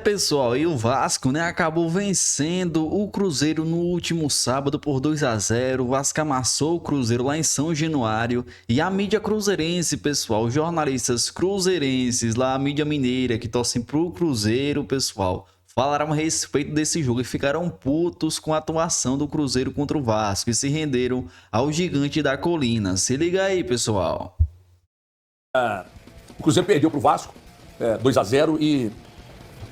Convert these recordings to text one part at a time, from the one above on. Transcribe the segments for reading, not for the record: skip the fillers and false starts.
Pessoal, e o Vasco, né, acabou vencendo o Cruzeiro no último sábado por 2-0. O Vasco amassou o Cruzeiro lá em São Januário. E a mídia cruzeirense, pessoal, os jornalistas cruzeirenses lá, a mídia mineira que torcem pro Cruzeiro, pessoal, falaram a respeito desse jogo e ficaram putos com a atuação do Cruzeiro contra o Vasco e se renderam ao gigante da colina. Se liga aí, pessoal. O Cruzeiro perdeu pro Vasco, 2-0, e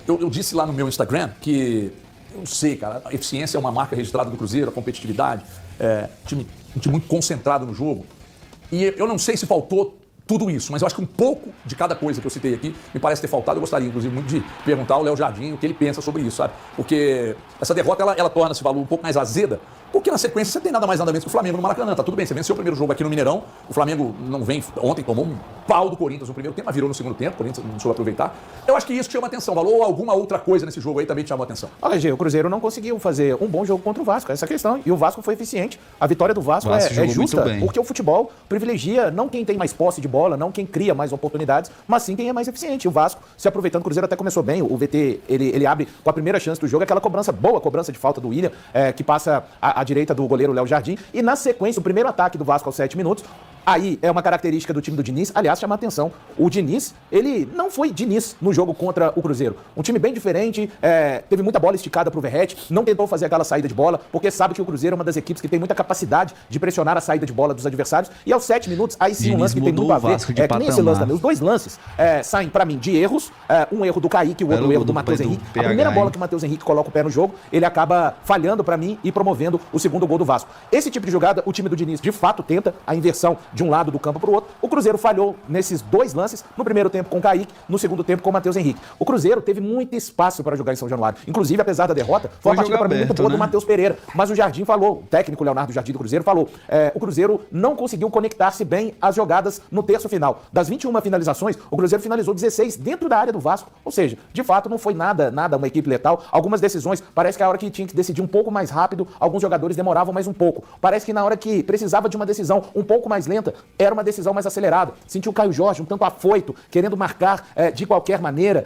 eu disse lá no meu Instagram que, eu não sei, cara, a eficiência é uma marca registrada do Cruzeiro, a competitividade, um time muito concentrado no jogo. E eu não sei se faltou tudo isso, mas eu acho que um pouco de cada coisa que eu citei aqui me parece ter faltado. Eu gostaria, inclusive, muito de perguntar ao Léo Jardim o que ele pensa sobre isso, sabe? Porque essa derrota, ela torna esse valor um pouco mais azeda, porque na sequência você tem nada mais nada menos que o Flamengo no Maracanã. Tá tudo bem, você venceu o primeiro jogo aqui no Mineirão, o Flamengo não vem, ontem tomou um pau do Corinthians no primeiro tempo, mas virou no segundo tempo, o Corinthians não soube aproveitar. Eu acho que isso chama atenção, valor, alguma outra coisa nesse jogo aí também te chamou atenção. Olha, Gê, o Cruzeiro não conseguiu fazer um bom jogo contra o Vasco, essa é a questão, e o Vasco foi eficiente. A vitória do Vasco é justa, porque o futebol privilegia não quem tem mais posse de bola, não quem cria mais oportunidades, mas sim quem é mais eficiente. O Vasco, se aproveitando, o Cruzeiro até começou bem, o VT, ele abre com a primeira chance do jogo, aquela cobrança boa, cobrança de falta do William, que passa à direita do goleiro Léo Jardim, e na sequência, o primeiro ataque do Vasco aos 7 minutos, aí é uma característica do time do Diniz. Aliás, chama a atenção, o Diniz, ele não foi Diniz no jogo contra o Cruzeiro. Um time bem diferente, teve muita bola esticada pro Verratti, não tentou fazer aquela saída de bola, porque sabe que o Cruzeiro é uma das equipes que tem muita capacidade de pressionar a saída de bola dos adversários. E aos 7 minutos, aí sim, um lance que tem muito a ver, que nem esse lance também. Os dois lances saem, pra mim, de erros, um erro do Kaique e o outro erro do Matheus Henrique. A primeira bola que o Matheus Henrique coloca o pé no jogo, ele acaba falhando pra mim e promovendo o segundo gol do Vasco. Esse tipo de jogada, o time do Diniz de fato tenta a inversão de um lado do campo pro outro. O Cruzeiro falhou nesses dois lances, no primeiro tempo com o Kaique, no segundo tempo com o Matheus Henrique. O Cruzeiro teve muito espaço para jogar em São Januário. Inclusive, apesar da derrota, foi uma partida para mim muito boa, né, do Matheus Pereira. Mas o Jardim falou, o técnico Leonardo Jardim do Cruzeiro falou, o Cruzeiro não conseguiu conectar-se bem às jogadas no terço final. Das 21 finalizações, o Cruzeiro finalizou 16 dentro da área do Vasco. Ou seja, de fato não foi nada uma equipe letal. Algumas decisões, parece que a hora que tinha que decidir um pouco mais rápido, alguns jogadores demoravam mais um pouco. Parece que na hora que precisava de uma decisão um pouco mais lenta, era uma decisão mais acelerada. Sentiu o Caio Jorge um tanto afoito, querendo marcar de qualquer maneira.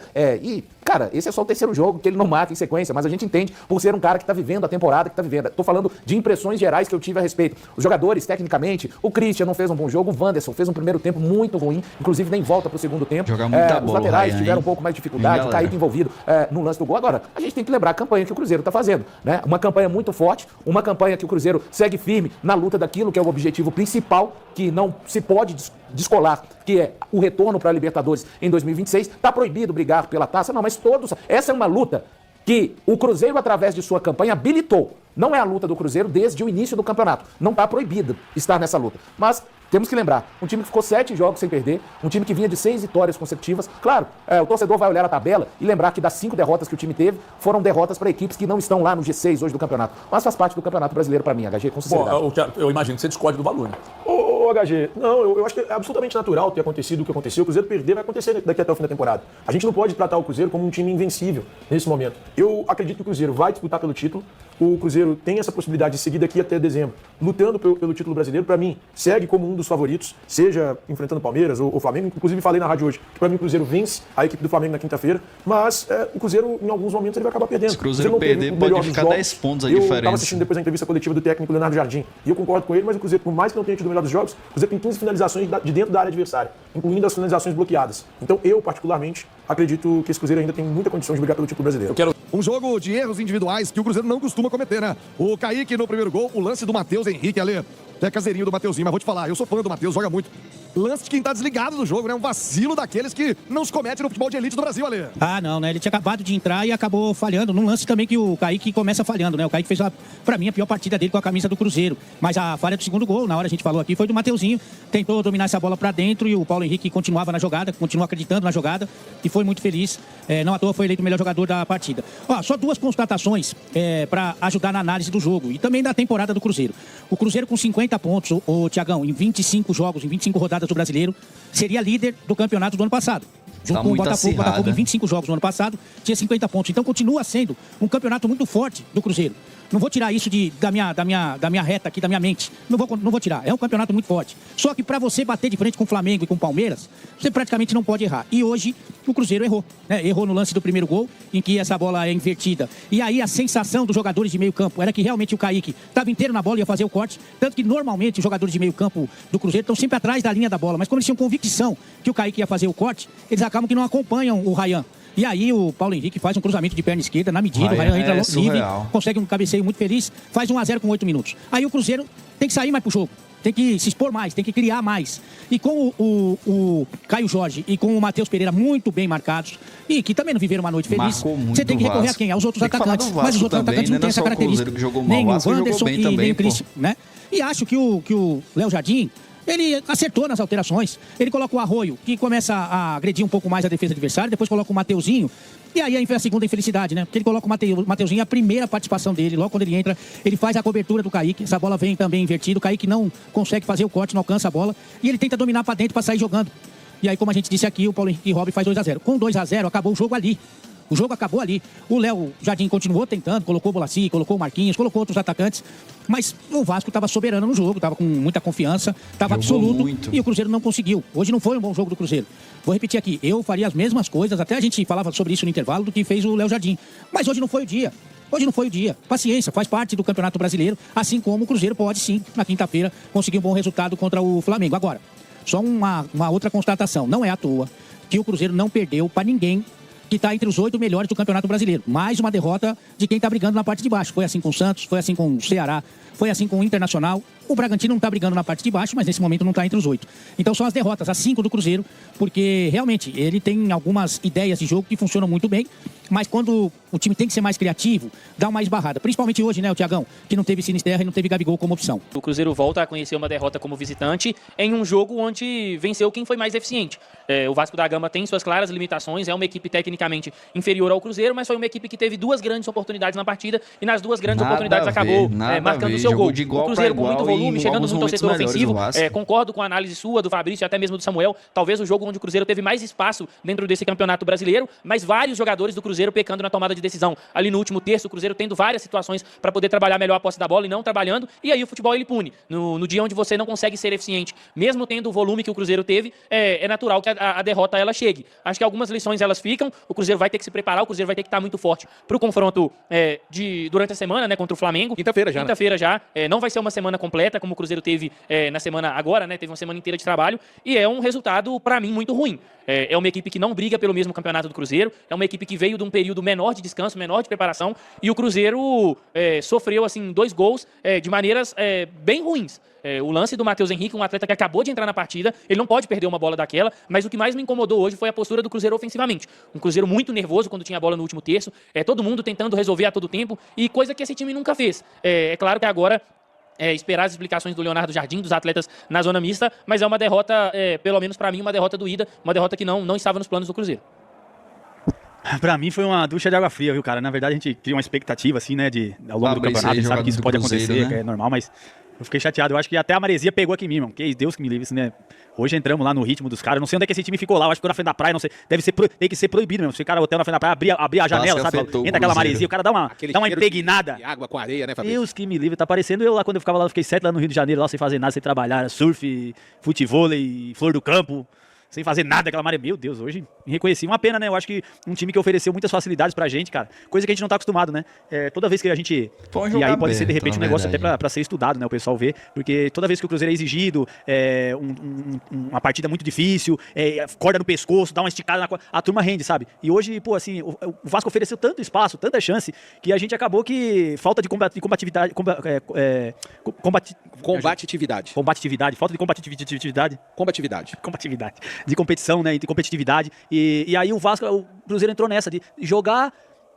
Cara, esse é só o terceiro jogo que ele não marca em sequência, mas a gente entende por ser um cara que tá vivendo a temporada que tá vivendo. Tô falando de impressões gerais que eu tive a respeito. Os jogadores, tecnicamente, o Christian não fez um bom jogo, o Wanderson fez um primeiro tempo muito ruim, inclusive nem volta pro segundo tempo. Os laterais tiveram um pouco mais de dificuldade, o Kaique envolvido no lance do gol. Agora, a gente tem que lembrar a campanha que o Cruzeiro tá fazendo, né? Uma campanha muito forte, uma campanha que o Cruzeiro segue firme na luta daquilo que é o objetivo principal, que não se pode descolar, que é o retorno para a Libertadores em 2026. Tá proibido brigar pela taça, não, mas todos... Essa é uma luta que o Cruzeiro, através de sua campanha, habilitou. Não é a luta do Cruzeiro desde o início do campeonato. Não está proibido estar nessa luta. Mas temos que lembrar, um time que ficou 7 jogos sem perder, um time que vinha de 6 vitórias consecutivas. Claro, o torcedor vai olhar a tabela e lembrar que das 5 derrotas que o time teve, foram derrotas para equipes que não estão lá no G6 hoje do campeonato. Mas faz parte do Campeonato Brasileiro para mim, HG, com sinceridade. Bom, eu imagino que você discorde do valor, né? Ô, HG, não, eu acho que é absolutamente natural ter acontecido o que aconteceu. O Cruzeiro perder vai acontecer daqui até o fim da temporada. A gente não pode tratar o Cruzeiro como um time invencível nesse momento. Eu acredito que o Cruzeiro vai disputar pelo título. O Cruzeiro tem essa possibilidade de seguir daqui até dezembro, lutando pelo título brasileiro. Para mim, segue como um dos favoritos, seja enfrentando o Palmeiras ou o Flamengo. Inclusive, falei na rádio hoje que para mim o Cruzeiro vence a equipe do Flamengo na quinta-feira, mas o Cruzeiro, em alguns momentos, ele vai acabar perdendo. Se o Cruzeiro perder, pode ficar 10 pontos a diferença. Eu estava assistindo depois a entrevista coletiva do técnico Leonardo Jardim, e eu concordo com ele, mas o Cruzeiro, por mais que não tenha tido o melhor dos jogos, o Cruzeiro tem 15 finalizações de dentro da área adversária, incluindo as finalizações bloqueadas. Então, eu, particularmente, acredito que esse Cruzeiro ainda tem muita condição de brigar pelo título brasileiro. Um jogo de erros individuais que o Cruzeiro não costuma cometer, né? O Kaique no primeiro gol, o lance do Matheus Henrique ali. É caseirinho do Mateuzinho, mas vou te falar, eu sou fã do Matheus, joga muito. Lance de quem tá desligado do jogo, né? Um vacilo daqueles que não se comete no futebol de elite do Brasil, Ale. Ah, não, né? Ele tinha acabado de entrar e acabou falhando. Num lance também que o Kaique começa falhando, né? O Kaique fez, pra mim, a pior partida dele com a camisa do Cruzeiro. Mas a falha do segundo gol, na hora a gente falou aqui, foi do Mateuzinho. Tentou dominar essa bola pra dentro e o Paulo Henrique continuava na jogada, continua acreditando na jogada e foi muito feliz. Não à toa foi eleito o melhor jogador da partida. Ó, só duas constatações pra ajudar na análise do jogo e também da temporada do Cruzeiro. O Cruzeiro com 50 pontos, Tiagão, em 25 jogos, em 25 rodadas do Brasileiro, seria líder do campeonato do ano passado. junto com o Botafogo. O Botafogo em 25 jogos no ano passado tinha 50 pontos. Então continua sendo um campeonato muito forte do Cruzeiro. Não vou tirar isso da minha reta aqui, da minha mente. Não vou tirar. É um campeonato muito forte. Só que para você bater de frente com o Flamengo e com o Palmeiras, você praticamente não pode errar. E hoje o Cruzeiro errou. Né? Errou no lance do primeiro gol, em que essa bola é invertida. E aí a sensação dos jogadores de meio campo era que realmente o Kaique estava inteiro na bola e ia fazer o corte. Tanto que normalmente os jogadores de meio campo do Cruzeiro estão sempre atrás da linha da bola. Mas quando eles tinham convicção que o Kaique ia fazer o corte, eles acabam que não acompanham o Ryan. E aí o Paulo Henrique faz um cruzamento de perna esquerda na medida, o Ryan entra livre, consegue um cabeceio muito feliz, faz 1-0 com 8 minutos. Aí o Cruzeiro tem que sair mais pro jogo, tem que se expor mais, tem que criar mais. E com o Caio Jorge e com o Matheus Pereira muito bem marcados, e que também não viveram uma noite feliz, você tem que recorrer a quem? Aos outros atacantes. Mas os outros atacantes não têm essa característica. Nem o Wanderson e nem o Cristian, né? E acho que o Léo Jardim, ele acertou nas alterações. Ele coloca o Arroio, que começa a agredir um pouco mais a defesa adversária. Depois coloca o Mateuzinho. E aí a segunda infelicidade, né? Porque ele coloca o Mateuzinho, a primeira participação dele. Logo quando ele entra, ele faz a cobertura do Kaique. Essa bola vem também invertida. O Kaique não consegue fazer o corte, não alcança a bola. E ele tenta dominar para dentro para sair jogando. E aí, como a gente disse aqui, o Paulo Henrique Robben faz 2-0. Com 2-0, acabou o jogo ali. O jogo acabou ali. O Léo Jardim continuou tentando, colocou o Bolassi, colocou o Marquinhos, colocou outros atacantes. Mas o Vasco estava soberano no jogo, estava com muita confiança, estava absoluto. Muito. E o Cruzeiro não conseguiu. Hoje não foi um bom jogo do Cruzeiro. Vou repetir aqui, eu faria as mesmas coisas, até a gente falava sobre isso no intervalo, do que fez o Léo Jardim. Mas hoje não foi o dia. Hoje não foi o dia. Paciência, faz parte do Campeonato Brasileiro, assim como o Cruzeiro pode sim, na quinta-feira, conseguir um bom resultado contra o Flamengo. Agora, só uma outra constatação. Não é à toa que o Cruzeiro não perdeu para ninguém que está entre os 8 melhores do Campeonato Brasileiro. Mais uma derrota de quem está brigando na parte de baixo. Foi assim com o Santos, foi assim com o Ceará, foi assim com o Internacional. O Bragantino não está brigando na parte de baixo, mas nesse momento não está entre os 8. Então são as derrotas, as 5 do Cruzeiro, porque realmente ele tem algumas ideias de jogo que funcionam muito bem, mas quando o time tem que ser mais criativo, dá uma esbarrada. Principalmente hoje, né, o Thiagão, que não teve Sinisterra e não teve Gabigol como opção. O Cruzeiro volta a conhecer uma derrota como visitante em um jogo onde venceu quem foi mais eficiente. O Vasco da Gama tem suas claras limitações, é uma equipe tecnicamente inferior ao Cruzeiro, mas foi uma equipe que teve 2 grandes oportunidades na partida e nas 2 grandes oportunidades acabou marcando o seu gol. O Cruzeiro com muito volume, chegando muito ao setor ofensivo. Concordo com a análise sua, do Fabrício e até mesmo do Samuel. Talvez o jogo onde o Cruzeiro teve mais espaço dentro desse campeonato brasileiro, mas vários jogadores do Cruzeiro pecando na tomada de decisão. Ali no último terço, o Cruzeiro tendo várias situações para poder trabalhar melhor a posse da bola e não trabalhando. E aí o futebol ele pune. No dia onde você não consegue ser eficiente, mesmo tendo o volume que o Cruzeiro teve, é natural que a derrota ela chegue. Acho que algumas lições elas ficam. O Cruzeiro vai ter que se preparar, o Cruzeiro vai ter que estar muito forte para o confronto durante a semana, né, contra o Flamengo. Quinta-feira já. Não vai ser uma semana completa, como o Cruzeiro teve na semana agora, né? Teve uma semana inteira de trabalho. E é um resultado, para mim, muito ruim. É uma equipe que não briga pelo mesmo campeonato do Cruzeiro. É uma equipe que veio de um período menor de descanso, menor de preparação. E o Cruzeiro sofreu, assim, 2 gols de maneiras bem ruins. O lance do Matheus Henrique, um atleta que acabou de entrar na partida, ele não pode perder uma bola daquela, mas o que mais me incomodou hoje foi a postura do Cruzeiro ofensivamente. Um Cruzeiro muito nervoso quando tinha a bola no último terço, todo mundo tentando resolver a todo tempo, e coisa que esse time nunca fez. É claro que agora esperar as explicações do Leonardo Jardim, dos atletas na zona mista, mas é uma derrota, pelo menos para mim, uma derrota doída, uma derrota que não estava nos planos do Cruzeiro. Pra mim foi uma ducha de água fria, viu, cara? Na verdade a gente cria uma expectativa, assim, né, ao longo do campeonato, a gente sabe que isso pode acontecer, né? Que é normal, mas eu fiquei chateado. Eu acho que até a maresia pegou aqui em mim, irmão. Que Deus que me livre, isso, né? Hoje entramos lá no ritmo dos caras. Não sei onde é que esse time ficou lá. Eu acho que ficou na frente da praia, não sei. Tem que ser proibido mesmo. Se o cara hotel na frente da praia, abrir a janela, sabe? Entra aquela maresia, o cara dá uma impregnada. De água com areia, né, Fabrício? Deus que me livre. Tá parecendo eu lá quando eu ficava lá, eu fiquei 7 lá no Rio de Janeiro, lá sem fazer nada, sem trabalhar. Surf, futevôlei, flor do campo. Sem fazer nada, aquela maré. Meu Deus, hoje me reconheci. Uma pena, né? Eu acho que um time que ofereceu muitas facilidades pra gente, cara. Coisa que a gente não tá acostumado, né? Toda vez que a gente... E aí pode ser, de repente, um negócio até pra ser estudado, né? O pessoal vê. Porque toda vez que o Cruzeiro é exigido, uma partida muito difícil, corda no pescoço, dá uma esticada, a turma rende, sabe? E hoje, pô, assim, o Vasco ofereceu tanto espaço, tanta chance, que a gente acabou que falta de combatividade... Combatividade. Falta de combatividade. Combatividade. De competição, né, de competitividade, e aí o Cruzeiro entrou nessa de jogar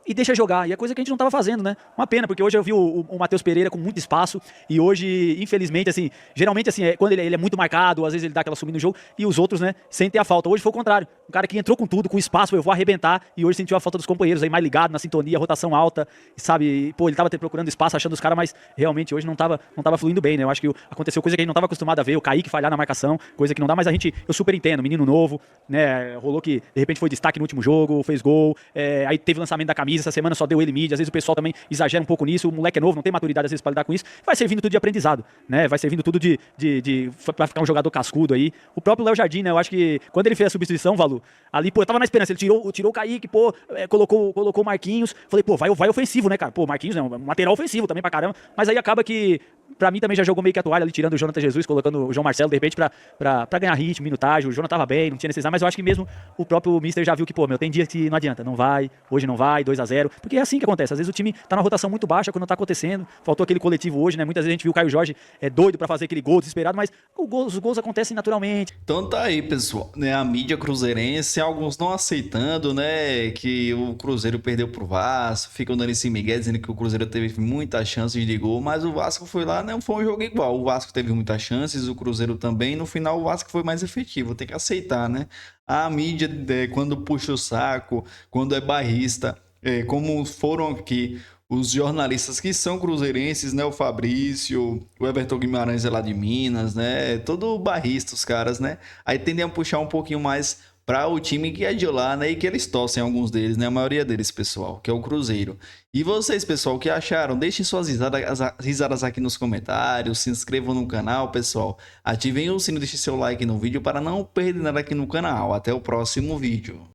e deixa jogar. E é coisa que a gente não estava fazendo, né? Uma pena, porque hoje eu vi o Matheus Pereira com muito espaço e hoje, infelizmente, assim, geralmente, assim, quando ele é muito marcado, às vezes ele dá aquela sumida no jogo e os outros, né, sentem a falta. Hoje foi o contrário. Um cara que entrou com tudo, com espaço, eu vou arrebentar e hoje sentiu a falta dos companheiros aí mais ligado, na sintonia, rotação alta, sabe? Pô, ele tava procurando espaço, achando os caras, mas realmente hoje não tava fluindo bem, né? Eu acho que aconteceu coisa que a gente não tava acostumado a ver, o Kaique falhar na marcação, coisa que não dá, mas eu super entendo, menino novo, né? Rolou que de repente foi destaque no último jogo, fez gol, aí teve lançamento da camisa, essa semana só deu ele mídia, às vezes o pessoal também exagera um pouco nisso, o moleque é novo, não tem maturidade às vezes pra lidar com isso, vai servindo tudo de aprendizado, né? Vai servindo tudo pra ficar um jogador cascudo aí. O próprio Léo Jardim, né? Eu acho que quando ele fez a substituição, Valu, ali, pô, eu tava na esperança, ele tirou o Kaique, pô, colocou o Marquinhos, falei, pô, vai ofensivo, né, cara? Pô, Marquinhos, né? Um lateral ofensivo também pra caramba, mas aí acaba que pra mim também já jogou meio que a toalha ali, tirando o Jonathan Jesus, colocando o João Marcelo, de repente, pra ganhar ritmo, minutagem. O Jonathan tava bem, não tinha necessidade, mas eu acho que mesmo o próprio Mister já viu que, pô, tem dia que não adianta, não vai, hoje não vai, 2-0, porque é assim que acontece. Às vezes o time tá na rotação muito baixa quando não tá acontecendo, faltou aquele coletivo hoje, né? Muitas vezes a gente viu o Caio Jorge doido pra fazer aquele gol desesperado, mas os gols acontecem naturalmente. Então tá aí, pessoal, né? A mídia cruzeirense, alguns não aceitando, né, que o Cruzeiro perdeu pro Vasco, ficam dando esse migué, dizendo que o Cruzeiro teve muitas chances de gol, mas o Vasco foi lá, não foi um jogo igual. O Vasco teve muitas chances, o Cruzeiro também. No final, o Vasco foi mais efetivo. Tem que aceitar, né? A mídia, quando puxa o saco, quando é bairrista, como foram aqui os jornalistas que são cruzeirenses, né? O Fabrício, o Everton Guimarães é lá de Minas, né? Todo bairrista, os caras, né? Aí tendem a puxar um pouquinho mais para o time que é de lá, né? E que eles torcem, alguns deles, né? A maioria deles, pessoal, que é o Cruzeiro. E vocês, pessoal, o que acharam? Deixem suas risadas aqui nos comentários, se inscrevam no canal, pessoal. Ativem o sino, deixem seu like no vídeo para não perder nada aqui no canal. Até o próximo vídeo.